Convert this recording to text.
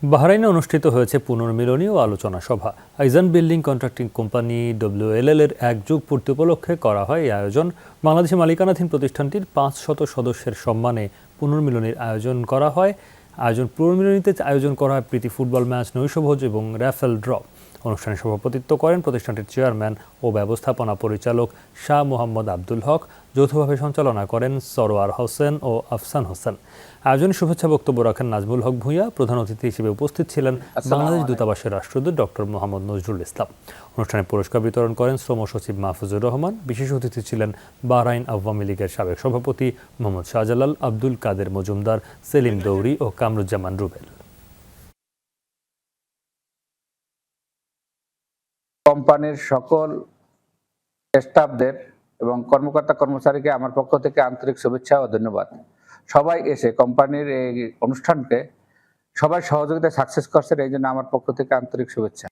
বাহরাইনে অনুষ্ঠিত হয়েছে পুনর্মিলনী ও আলোচনা সভা। আইজান বিল্ডিং কন্ট্রাক্টিং কোম্পানি WLL এর ১ যুগ পূর্তি উপলক্ষে করা হয় এই আয়োজন। বাংলাদেশি মালিকানাধীন প্রতিষ্ঠানটির ৫০০ সদস্যের সম্মানে পুনর্মিলনীর আয়োজন করা হয়। পুনর্মিলনীতে আয়োজন করা হয় প্রীতি ফুটবল ম্যাচ, নৈশভোজ এবং র্যাফেল ড্র। অনুষ্ঠানে সভাপতিত্ব করেন প্রতিষ্ঠানটির চেয়ারম্যান ও ব্যবস্থাপনা পরিচালক শাহ মোহাম্মদ আব্দুল হক। যৌথভাবে সঞ্চালনা করেন সরোয়ার হোসেন ও আফসান হোসেন। আয়োজনে শুভেচ্ছা বক্তব্য রাখেন নাজমুল হক ভূঁইয়া। প্রধান অতিথি হিসেবে উপস্থিত ছিলেন বাংলাদেশ দূতাবাসের রাষ্ট্রদূত ডক্টর মোহাম্মদ নজরুল ইসলাম। অনুষ্ঠানে পুরস্কার বিতরণ করেন শ্রম সচিব মাহফুজুর রহমান। বিশেষ অতিথি ছিলেন বাহরাইন আওয়ামী লীগের সাবেক সভাপতি মোহাম্মদ শাহজালাল, আব্দুল কাদের মজুমদার, সেলিম দৌরি ও কামরুজ্জামান রুবেল। কোম্পানির সকল স্টাফদের এবং কর্মকর্তা কর্মচারীকে আমার পক্ষ থেকে আন্তরিক শুভেচ্ছা ও ধন্যবাদ। সবাই এসে কোম্পানির এই অনুষ্ঠানকে সবাই সহযোগিতায় সাকসেস করছেন, এই জন্য আমার পক্ষ থেকে আন্তরিক শুভেচ্ছা।